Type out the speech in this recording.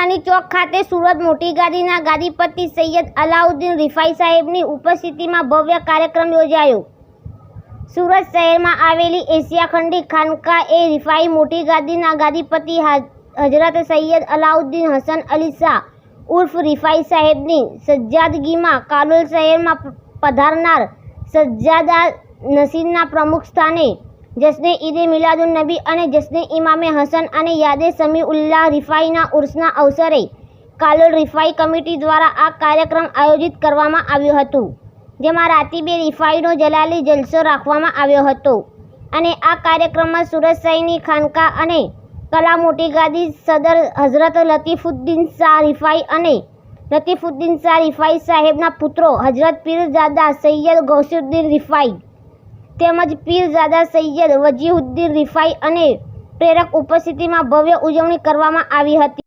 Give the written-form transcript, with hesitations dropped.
ચાંદની ચોક ખાતે સુરત મોટી ગાદીના ગાદીપતિ સૈયદ અલાઉદ્દીન રિફાઈ સાહેબની ઉપસ્થિતિમાં ભવ્ય કાર્યક્રમ યોજાયો। સુરત શહેરમાં આવેલી એશિયા ખંડી ખાનકાહ એ રિફાઈ મોટી ગાદીના ગાદીપતિ હજરત સૈયદ અલાઉદ્દીન હસન અલી શાહ ઉર્ફ રિફાઈ સાહેબની સજ્જાદગીમાં કાલોલ શહેરમાં પધારનાર સજ્જાદા નશીનના પ્રમુખ સ્થાને જશ્ને ઈદે મિલાદુન નબી અને જશ્ને ઇમામે હસન અને યાદે સમીઉલ્લાહ રિફાઈના ઉર્સના અવસરે કાલોલ રિફાઈ કમિટી દ્વારા આ કાર્યક્રમ આયોજિત કરવામાં આવ્યો હતો, જેમાં રાતીબે રિફાઈનો જલાલી જલસો રાખવામાં આવ્યો હતો અને આ કાર્યક્રમમાં સુરત શહેરની ખાનકાહ અને કલા મોટી ગાદી સદર હઝરત લતીફુદ્દીન શાહ રિફાઈ અને લતીફુદ્દીન શાહ રિફાઈ સાહેબના પુત્રો હજરત પીરઝાદા સૈયદ ગૌસુદ્દીન રિફાઈ તેમજ પીરઝાદા સૈયદ વજીહુદ્દીન રિફાઈ અને પ્રેરક ઉપસ્થિતિમાં ભવ્ય ઉજવણી કરવામાં આવી હતી।